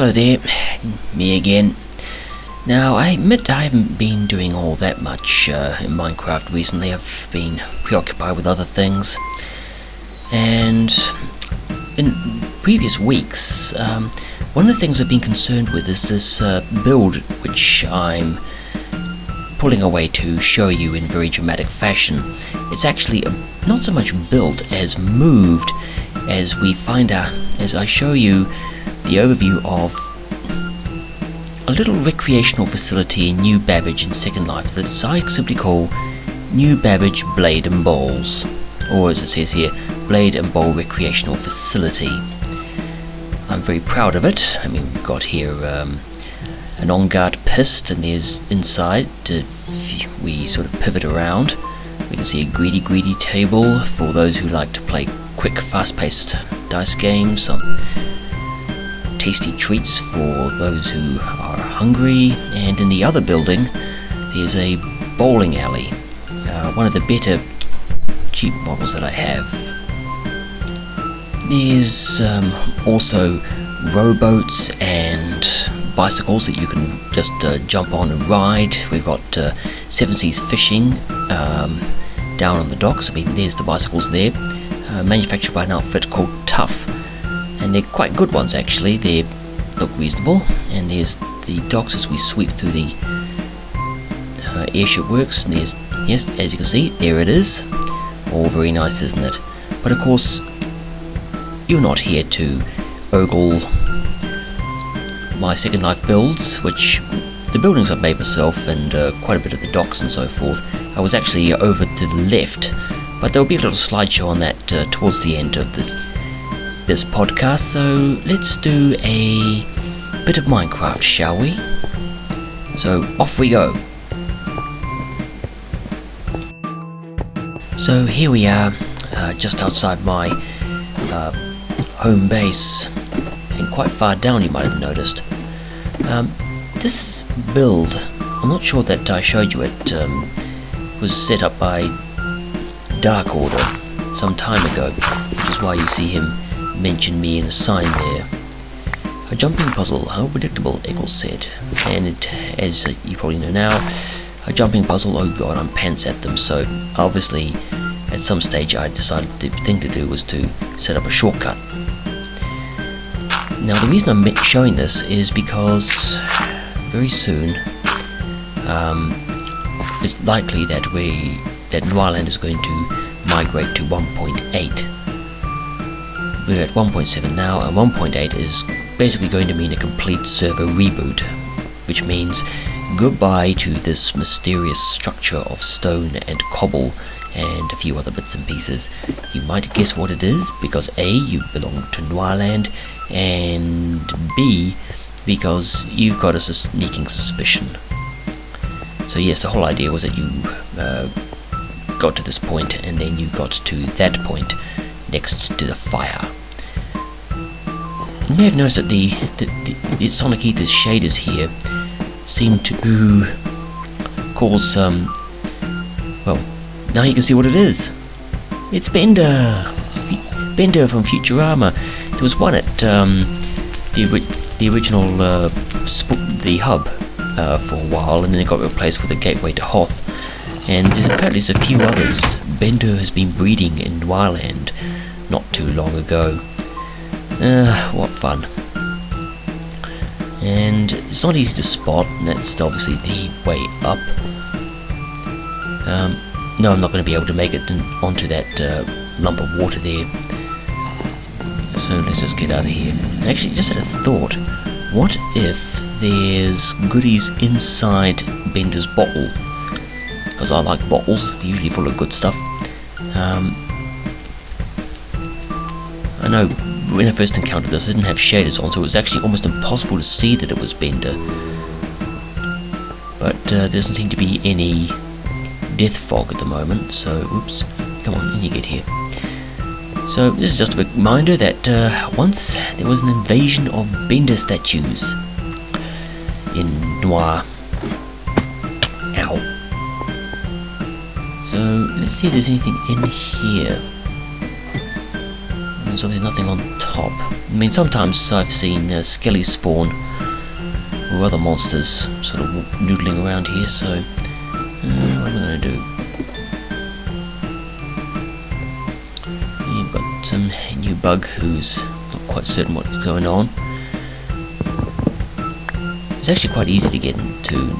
Hello there, me again. Now, I admit I haven't been doing all that much in Minecraft recently. I've been preoccupied with other things. And in previous weeks, one of the things I've been concerned with is this build which I'm pulling away to show you in very dramatic fashion. It's actually not so much built as moved, as we find out as I show you the overview of a little recreational facility in New Babbage in Second Life that I simply call New Babbage Blade and Bowls, or as it says here, Blade and Bowl Recreational Facility. I'm very proud of it. I mean, we've got here an on-guard pist, and there's inside, we sort of pivot around. We can see a greedy table for those who like to play quick, fast-paced dice games. Some tasty treats for those who are hungry. And in the other building, there's a bowling alley. One of the better cheap models that I have. There's also rowboats and bicycles that you can just jump on and ride. We've got Seven Seas Fishing down on the docks. I mean, there's the bicycles there, manufactured by an outfit called Tough, and they're quite good ones actually. They look reasonable. And there's the docks as we sweep through the airship works, and there's, yes, as you can see, there it is. All very nice, isn't it? But of course, you're not here to ogle my Second Life builds, which the buildings I've made myself, and quite a bit of the docks and so forth. I was actually over to the left, but there'll be a little slideshow on that towards the end of this podcast. So let's do a bit of Minecraft, shall we? So off we go. So here we are, just outside my home base, and quite far down, you might have noticed. This build, I'm not sure that I showed you it, was set up by Dark Order some time ago, which is why you see him mention me in a sign there. A jumping puzzle, how predictable, Eccles said. And it, as you probably know now, a jumping puzzle, oh god, I'm pants at them. So obviously at some stage I decided the thing to do was to set up a shortcut. Now the reason I'm showing this is because very soon it's likely that Noirland is going to migrate to 1.8. We're at 1.7 now, and 1.8 is basically going to mean a complete server reboot, which means goodbye to this mysterious structure of stone and cobble and a few other bits and pieces. You might guess what it is, because A, you belong to Noirland, and B, because you've got a sneaking suspicion. So yes, the whole idea was that you got to this point, and then you got to that point next to the fire. You may have noticed that the Sonic Ether's shaders here seem to cause some, well, now you can see what it is. It's Bender! Bender from Futurama. There was one at the original the hub for a while, and then it got replaced with a gateway to Hoth. And apparently there's a few others. Bender has been breeding in Noirland not too long ago. What fun. And it's not easy to spot, and that's obviously the way up. No, I'm not going to be able to make it onto that lump of water there. So let's just get out of here. I actually just had a thought. What if there's goodies inside Bender's bottle? Because I like bottles, they're usually full of good stuff. I know when I first encountered this, I didn't have shaders on, so it was actually almost impossible to see that it was Bender. But there doesn't seem to be any death fog at the moment, so oops, come on, in you get here. So this is just a reminder that once there was an invasion of Bender statues in Noir. Ow. So let's see if there's anything in here. so there's nothing on top. I mean, sometimes I've seen skellies spawn or other monsters sort of noodling around here, so what am I going to do? You've got some new bug who's not quite certain what's going on. It's actually quite easy to get into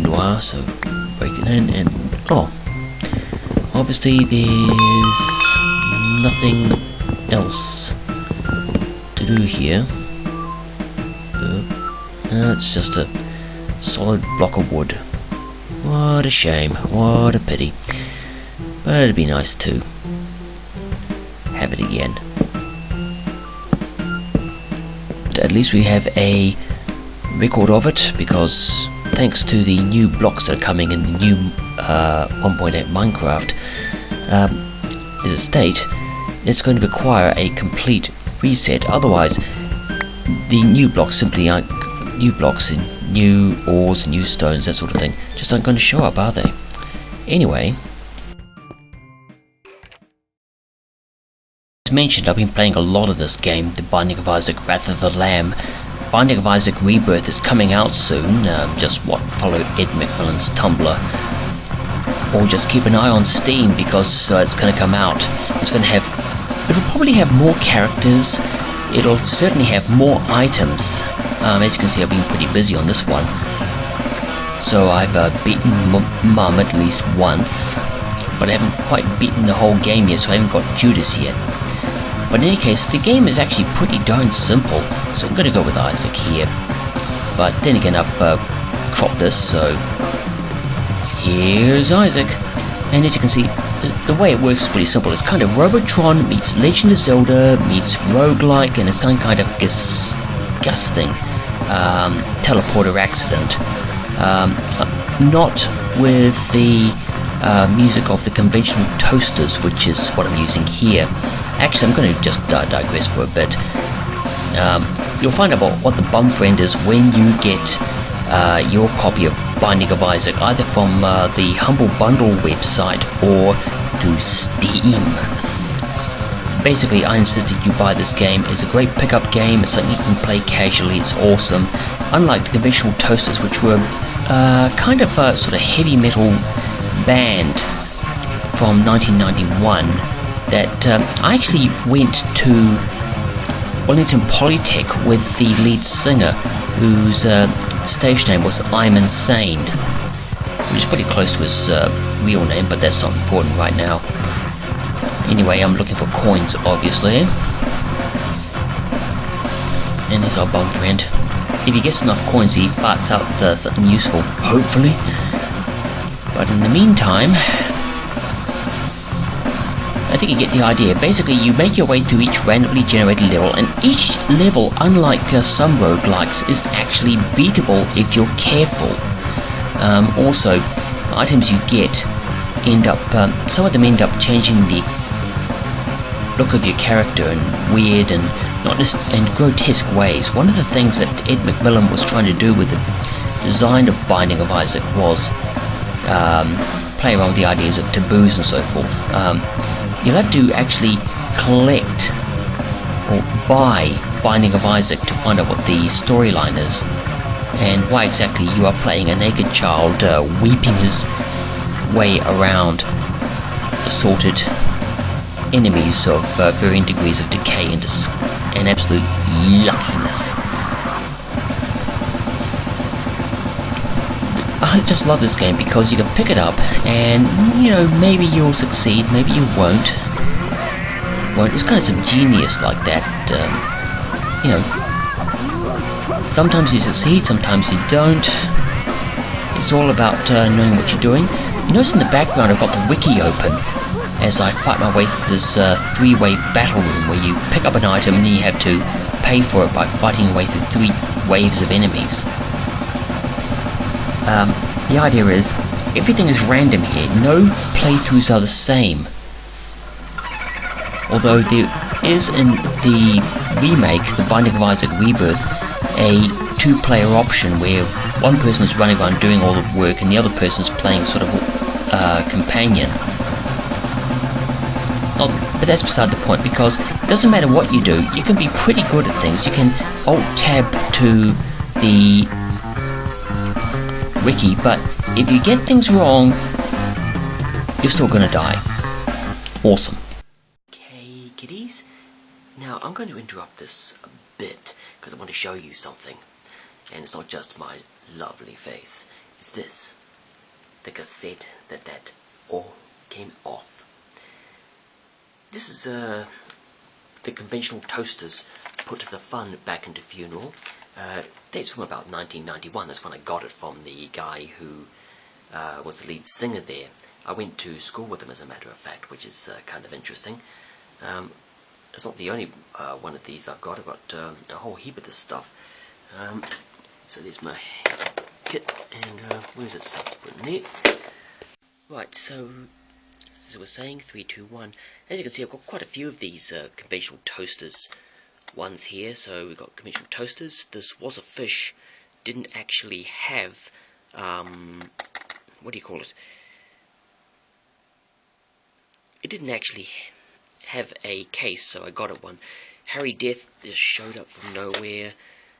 Noir, so break it in, and obviously there's nothing else to do here. It's just a solid block of wood. What a shame, what a pity. But it'd be nice to have it again. But at least we have a record of it, because thanks to the new blocks that are coming in the new 1.8 Minecraft, as a state, it's going to require a complete reset. Otherwise, the new blocks simply aren't new blocks, and new ores, new stones, that sort of thing, just aren't going to show up, are they? Anyway, as mentioned, I've been playing a lot of this game, The Binding of Isaac, Wrath of the Lamb. Binding of Isaac Rebirth is coming out soon. Just follow Ed McMillan's Tumblr, or just keep an eye on Steam, because it's going to come out. It'll probably have more characters. It'll certainly have more items. As you can see, I've been pretty busy on this one. So I've beaten Mum at least once, but I haven't quite beaten the whole game yet, so I haven't got Judas yet. But in any case, the game is actually pretty darn simple, so I'm going to go with Isaac here. But then again, I've cropped this, so here's Isaac. And as you can see, the way it works is pretty simple. It's kind of Robotron meets Legend of Zelda meets roguelike, and it's kind of disgusting teleporter accident. Not with the music of the conventional toasters, which is what I'm using here. Actually, I'm going to just digress for a bit. You'll find out what the bum friend is when you get your copy of Binding of Isaac, either from the Humble Bundle website or through Steam. Basically, I insist that you buy this game. It's a great pickup game. It's something you can play casually. It's awesome. Unlike the conventional toasters, which were kind of a sort of heavy metal band from 1991, that I actually went to Wellington Polytech with the lead singer, whose stage name was I'm Insane, which is pretty close to his real name, but that's not important right now. Anyway, I'm looking for coins, obviously. And there's our bum friend. If he gets enough coins, he farts out something useful, hopefully. But in the meantime, I think you get the idea. Basically, you make your way through each randomly generated level, and each level, unlike some roguelikes, is actually beatable if you're careful. Also, items you get end up, some of them end up changing the look of your character in weird and grotesque ways. One of the things that Ed McMillan was trying to do with the design of Binding of Isaac was play around with the ideas of taboos and so forth. You'll have to actually collect or buy Binding of Isaac to find out what the storyline is, and why exactly you are playing a naked child weeping his way around assorted enemies of varying degrees of decay and absolute yuckiness. I just love this game because you can pick it up and, maybe you'll succeed, maybe you won't. It's kind of some genius like that. Sometimes you succeed, sometimes you don't. It's all about knowing what you're doing. You notice in the background I've got the wiki open as I fight my way through this three-way battle room where you pick up an item and then you have to pay for it by fighting your way through 3 waves of enemies. The idea is, everything is random here. No playthroughs are the same. Although there is in the remake, The Binding of Isaac Rebirth, a 2-player option where one person is running around doing all the work and the other person is playing sort of companion. But that's beside the point, because doesn't matter what you do, you can be pretty good at things. You can Alt-Tab to the wiki, but if you get things wrong, you're still gonna die. Awesome. Okay, kiddies. Now I'm going to interrupt this a bit because I want to show you something. And it's not just my lovely face. It's this. The cassette that all came off. This is the conventional toasters put the fun back into funeral. Dates from about 1991. That's when I got it from the guy who was the lead singer there. I went to school with him, as a matter of fact, which is kind of interesting. It's not the only one of these I've got. I've got a whole heap of this stuff. So there's my kit, and where's it stuff? Put in there. Right, so as I was saying, 3, 2, 1. As you can see, I've got quite a few of these conventional toasters ones here. So we've got conventional toasters. This was a fish. Didn't actually have what do you call it? It didn't actually have a case, so I got it one. Harry Death just showed up from nowhere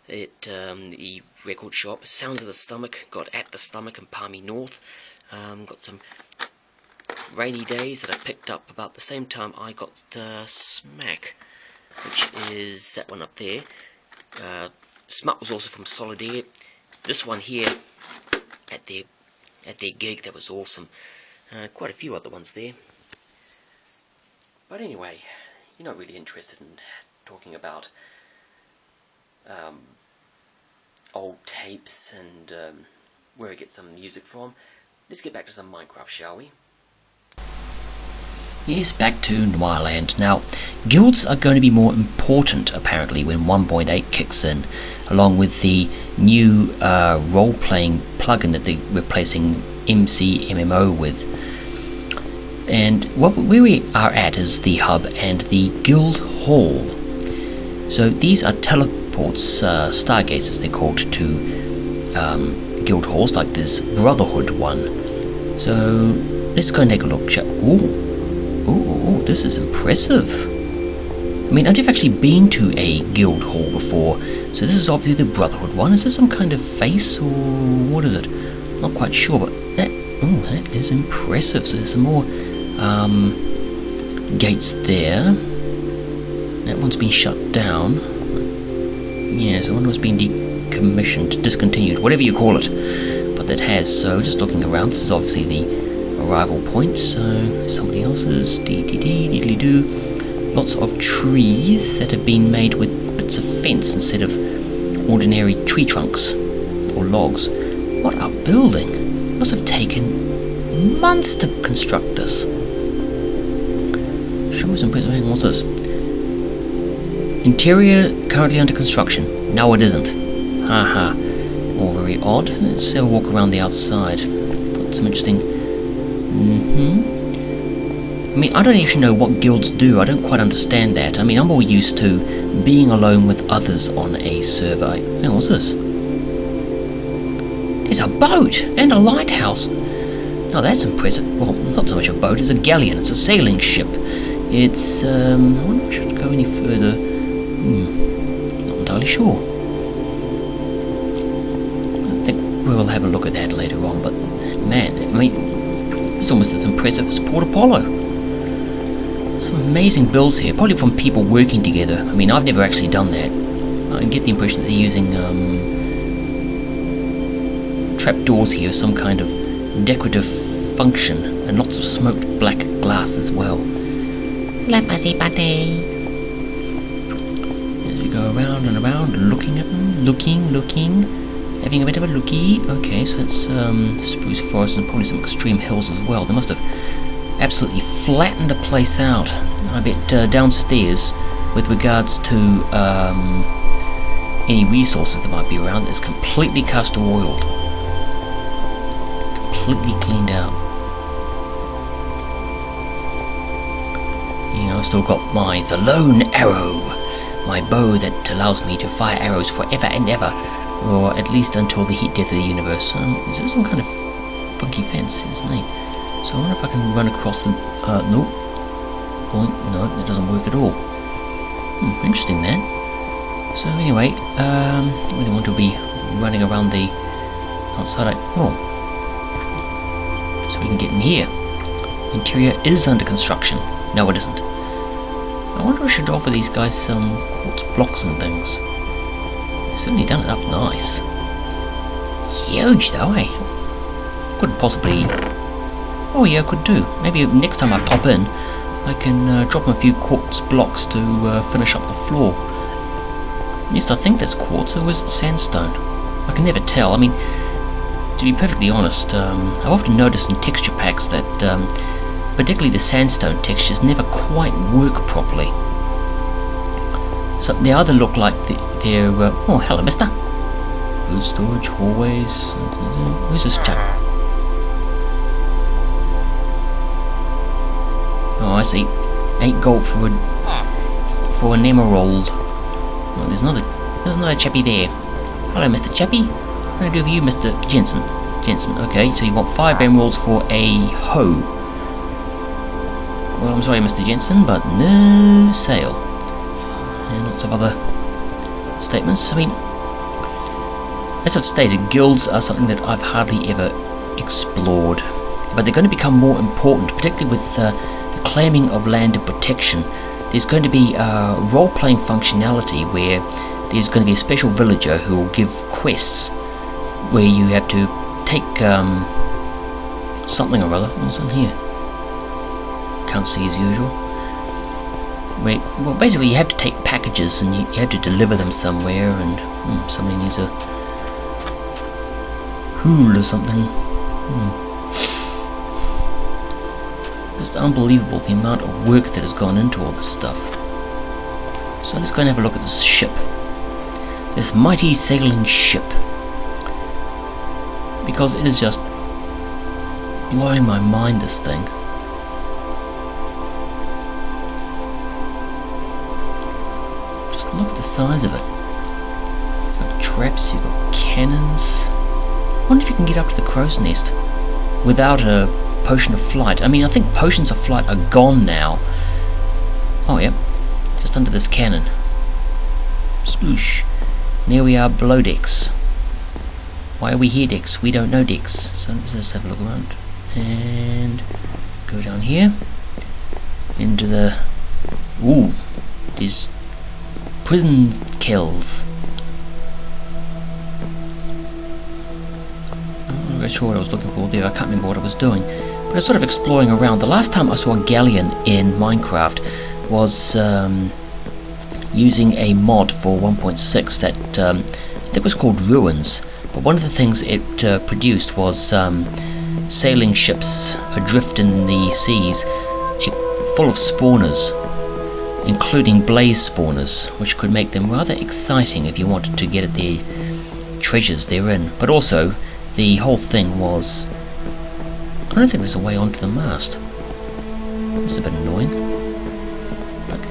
at the record shop. Sounds of the Stomach, got At the Stomach in Palmy North. Got some Rainy Days that I picked up about the same time I got Smack, which is that one up there. Smut was also from Solid Air. This one here at their gig, that was awesome. Quite a few other ones there. But anyway, you're not really interested in talking about old tapes and where I get some music from. Let's get back to some Minecraft, shall we? Yes, back to Noirland. Now, guilds are going to be more important, apparently, when 1.8 kicks in, along with the new role-playing plugin that they're replacing MCMMO with. And where we are at is the hub and the guild hall. So these are teleports, stargazers they're called, to guild halls, like this Brotherhood one. So let's go and take a look. Ooh, this is impressive. I mean, I've actually been to a guild hall before, so this is obviously the Brotherhood one. Is this some kind of face, or what is it? Not quite sure, but that is impressive. So there's some more gates there. That one's been shut down. Yes, I wonder what's been decommissioned, discontinued, whatever you call it. But that has. So just looking around, this is obviously the arrival point. So somebody else's. Dee-dee-dee-dee-dee-doo. Lots of trees that have been made with bits of fence instead of ordinary tree trunks or logs. What a building! Must have taken months to construct this. Show us impressive. What's this? Interior currently under construction. No, it isn't. Haha. All very odd. Let's have a walk around the outside. Got some interesting. I mean, I don't actually know what guilds do. I don't quite understand that. I mean, I'm more used to being alone with others on a server. Hey, what's this? There's a boat and a lighthouse. Now that's impressive. Well, not so much a boat, it's a galleon. It's a sailing ship. It's, I wonder if I should go any further. Not entirely sure. I think we'll have a look at that later on, but man, I mean, it's almost as impressive as Port Apollo. Some amazing builds here, probably from people working together. I mean, I've never actually done that. I get the impression that they're using trapdoors here, some kind of decorative function, and lots of smoked black glass as well. Hello, fuzzy bunny. As we go around and around, looking at them, looking, having a bit of a looky. Okay, so it's spruce forest and probably some extreme hills as well. They must have absolutely flattened the place out. I bet downstairs, with regards to any resources that might be around, it's completely castor oiled. Completely cleaned out. You know, I've still got the lone arrow, my bow that allows me to fire arrows forever and ever, or at least until the heat death of the universe. Is there some kind of funky fence? It's neat. So I wonder if I can run across the... no, that doesn't work at all. Interesting then. So anyway, we don't want to be running around the outside. Oh, so we can get in here. Interior is under construction. No, it isn't. I wonder if I should offer these guys some quartz blocks and things. They've certainly done it up nice. Huge though, eh? Couldn't possibly... Oh yeah, I could do. Maybe next time I pop in, I can drop them a few quartz blocks to finish up the floor. Yes, I think that's quartz, or is it sandstone? I can never tell. I mean, to be perfectly honest, I've often noticed in texture packs that particularly the sandstone textures never quite work properly. So they either look like they're... oh, hello, mister. Food storage, hallways... Who's this chap? Oh, I see. 8 gold for an emerald. Oh, there's another chappie there. Hello, Mr. Chappie. What can I do for you, Mr. Jensen? Jensen, okay, so you want 5 emeralds for a hoe. Well, I'm sorry, Mr. Jensen, but no sale. And lots of other statements. I mean, as I've stated, guilds are something that I've hardly ever explored. But they're going to become more important, particularly with the claiming of land and protection. There's going to be role-playing functionality where there's going to be a special villager who will give quests where you have to take something or other. What's in here? Can't see as usual. Well, basically you have to take packages and you have to deliver them somewhere, and somebody needs a hool or something. Just unbelievable the amount of work that has gone into all this stuff. So let's go and have a look at this ship. This mighty sailing ship. Because it is just blowing my mind, this thing. Just look at the size of it. You've got traps, you've got cannons. I wonder if you can get up to the crow's nest without a potion of flight. I mean, I think potions of flight are gone now. Oh, yep. Just under this cannon. Sploosh. And here we are below decks. Why are we here, decks? We don't know decks. So let's just have a look around. And go down here. Into the... Ooh. These prison kills. I'm not really sure what I was looking for there. I can't remember what I was doing. But I was sort of exploring around. The last time I saw a galleon in Minecraft was using a mod for 1.6 that I think was called Ruins. But one of the things it produced was sailing ships adrift in the seas, full of spawners, including blaze spawners, which could make them rather exciting if you wanted to get at the treasures they're in. But also, the whole thing was... I don't think there's a way onto the mast. That's a bit annoying. But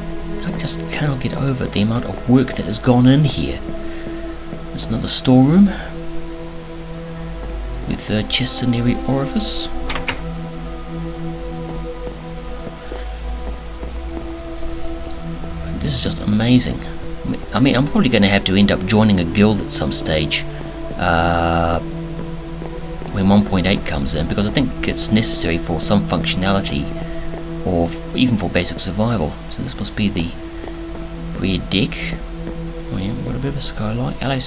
I just cannot get over the amount of work that has gone in here. There's another storeroom with chests in every orifice. But this is just amazing. I mean, I'm probably going to have to end up joining a guild at some stage. When 1.8 comes in, because I think it's necessary for some functionality, or even for basic survival. So this must be the rear deck. Oh yeah, we've got a bit of a skylight. Hello,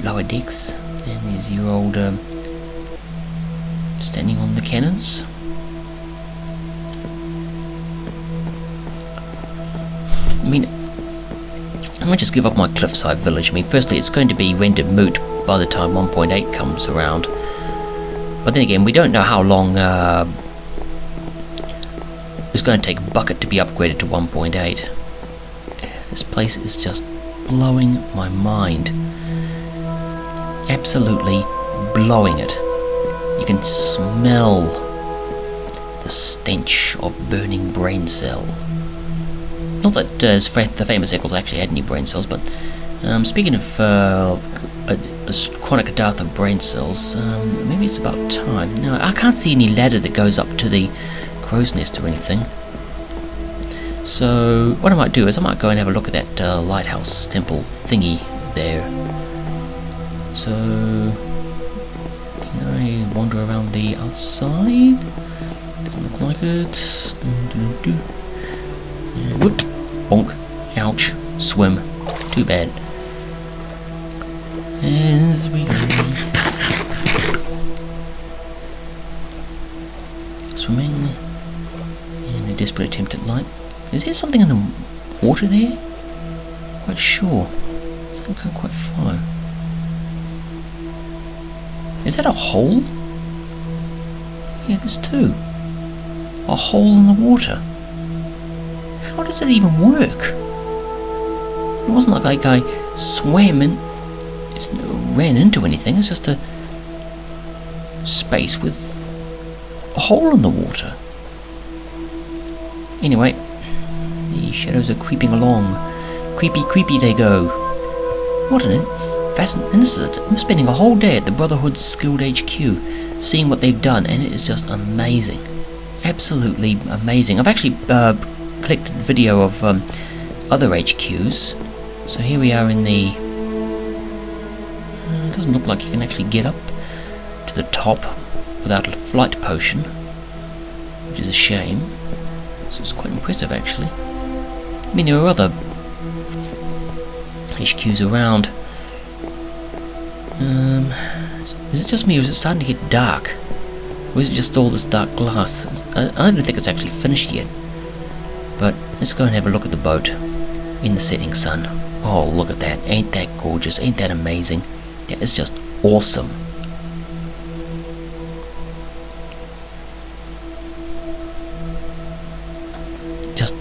lower decks. And there's your old standing on the cannons. I mean, I might just give up my cliffside village. I mean, firstly, it's going to be rendered moot by the time 1.8 comes around. But then again, we don't know how long it's going to take Bucket to be upgraded to 1.8. This place is just blowing my mind. Absolutely blowing it. You can smell the stench of burning brain cell. Not that the famous Eccles actually had any brain cells, but speaking of a chronic dearth of brain cells, maybe it's about time. Now, I can't see any ladder that goes up to the crow's nest or anything. So what I might do is I might go and have a look at that lighthouse temple thingy there. So can I wander around the outside? Doesn't look like it. Yeah, whoop! Bonk! Ouch! Swim! Too bad. As we go. Swimming. And a desperate attempt at light. Is there something in the water there? Quite sure. Something I can't quite follow. Is that a hole? Yeah, there's two. A hole in the water. How does it even work? It wasn't like I swam in, ran into anything. It's just a space with a hole in the water. Anyway, the shadows are creeping along. Creepy, creepy they go. What an fascinating incident. I'm spending a whole day at the Brotherhood's Guild HQ, seeing what they've done, and it is just amazing. Absolutely amazing. I've actually collected video of other HQs. So here we are in the... it doesn't look like you can actually get up to the top without a flight potion, which is a shame. So it's quite impressive actually. I mean, there are other HQs around. Is it just me, or is it starting to get dark? Or is it just all this dark glass? I don't think it's actually finished yet. But let's go and have a look at the boat in the setting sun. Oh, look at that. Ain't that gorgeous? Ain't that amazing? That is just awesome. Just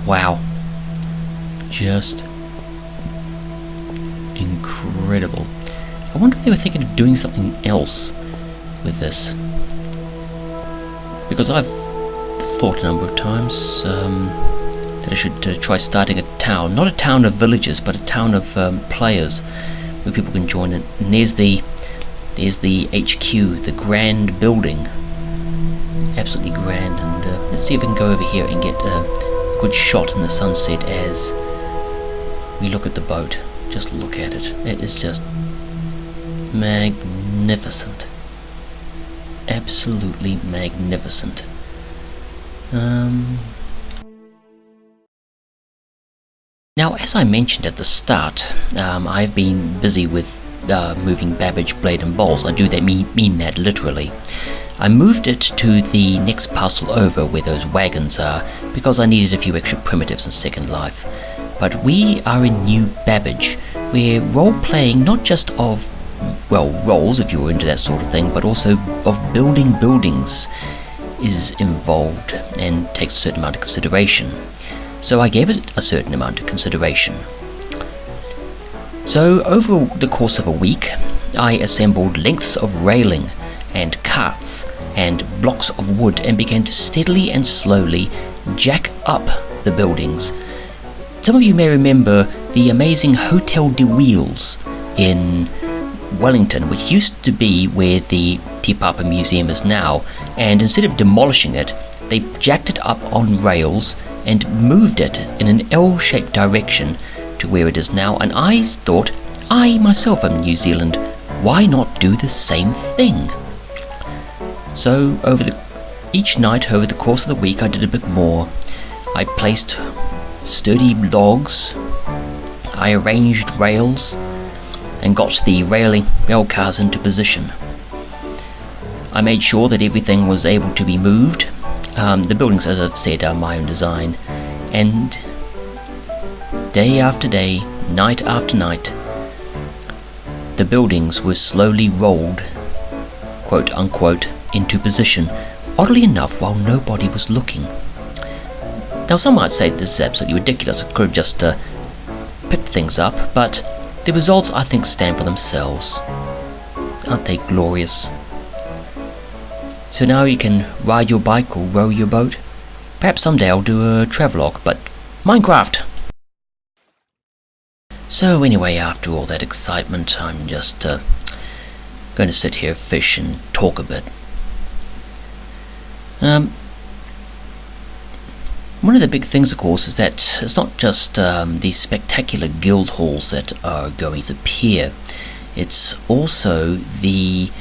wow. Just incredible. I wonder if they were thinking of doing something else with this. Because I've thought a number of times that I should try starting a town. Not a town of villagers, but a town of players where people can join in. And there's the HQ, the grand building. Absolutely grand. And let's see if we can go over here and get a good shot in the sunset as we look at the boat. Just look at it. It is just magnificent. Absolutely magnificent. Now, as I mentioned at the start, I've been busy with moving Babbage, Blade and Bowls. I do that mean that literally. I moved it to the next parcel over where those wagons are because I needed a few extra primitives in Second Life. But we are in New Babbage, where role-playing not just of, well, roles if you're into that sort of thing, but also of building buildings is involved and takes a certain amount of consideration. So I gave it a certain amount of consideration. So over the course of a week, I assembled lengths of railing and carts and blocks of wood and began to steadily and slowly jack up the buildings. Some of you may remember the amazing Hotel de Wheels in Wellington, which used to be where the Te Papa Museum is now, and instead of demolishing it, they jacked it up on rails and moved it in an L-shaped direction to where it is now, and I thought, I myself am New Zealand, why not do the same thing? So each night over the course of the week I did a bit more. I placed sturdy logs, I arranged rails, and got the rail cars into position. I made sure that everything was able to be moved. The buildings, as I've said, are my own design, and day after day, night after night, the buildings were slowly rolled, quote unquote, into position, oddly enough, while nobody was looking. Now some might say this is absolutely ridiculous, I could have just picked things up, but the results I think stand for themselves. Aren't they glorious? So now you can ride your bike or row your boat. Perhaps someday I'll do a travelogue, but Minecraft! So anyway, after all that excitement, I'm just going to sit here, fish and talk a bit. One one of the big things, of course, is that it's not just these spectacular guild halls that are going to appear. It's also the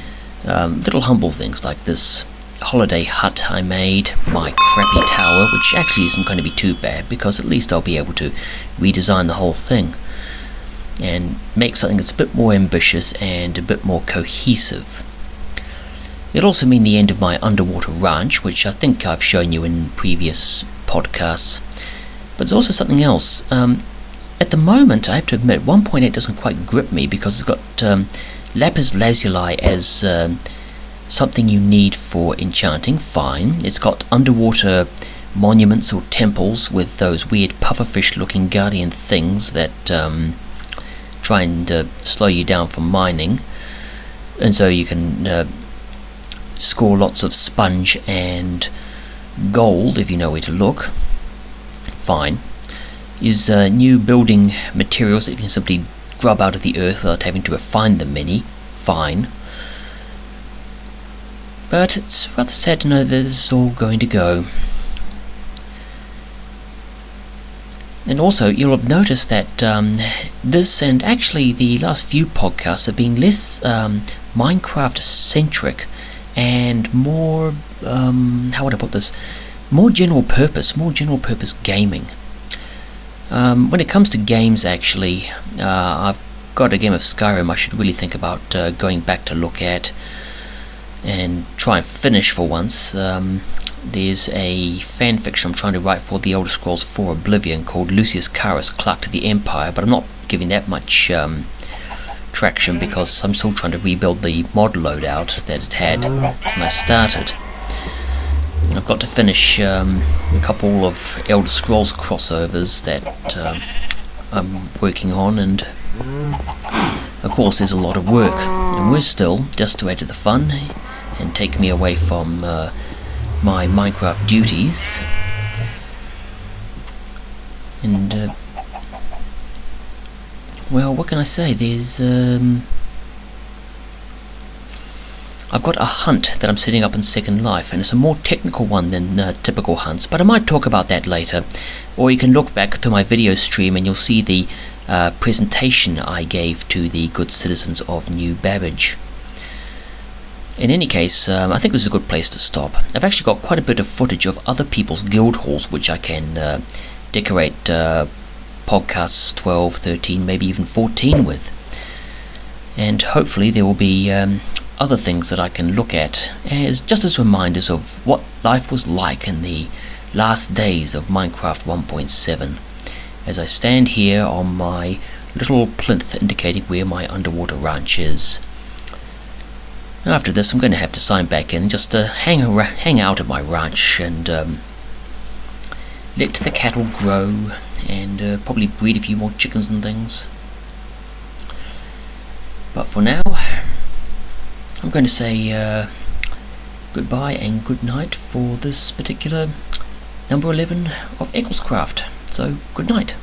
little humble things like this holiday hut I made, my crappy tower, which actually isn't going to be too bad because at least I'll be able to redesign the whole thing and make something that's a bit more ambitious and a bit more cohesive. It'll also mean the end of my underwater ranch, which I think I've shown you in previous podcasts. But there's also something else. At the moment, I have to admit, 1.8 doesn't quite grip me because it's got lapis lazuli as something you need for enchanting. Fine. It's got underwater monuments or temples with those weird pufferfish looking guardian things that try and slow you down from mining, and so you can score lots of sponge and gold if you know where to look. Fine. Is new building materials that you can simply grub out of the earth without having to refine them many. Fine. But it's rather sad to know that this is all going to go. And also, you'll have noticed that this and actually the last few podcasts have been less Minecraft-centric and more, how would I put this, more general purpose gaming. When it comes to games, actually, I've got a game of Skyrim I should really think about going back to look at and try and finish for once. There's a fanfiction I'm trying to write for the Elder Scrolls 4 Oblivion called Lucius Carus, Clerk to the Empire, but I'm not giving that much traction because I'm still trying to rebuild the mod loadout that it had when I started. I've got to finish a couple of Elder Scrolls crossovers that I'm working on, and of course there's a lot of work, and we're still, just to add to the fun and take me away from my Minecraft duties, and well, what can I say, there's I've got a hunt that I'm setting up in Second Life, and it's a more technical one than typical hunts, but I might talk about that later. Or you can look back to my video stream and you'll see the presentation I gave to the good citizens of New Babbage. In any case, I think this is a good place to stop. I've actually got quite a bit of footage of other people's guild halls which I can decorate podcasts 12, 13, maybe even 14 with. And hopefully there will be other things that I can look at as just as reminders of what life was like in the last days of Minecraft 1.7 as I stand here on my little plinth indicating where my underwater ranch is. After this I'm going to have to sign back in just to hang out at my ranch and let the cattle grow and probably breed a few more chickens and things. But for now I'm going to say goodbye and good night for this particular number 11 of Ecclescraft. So, good night.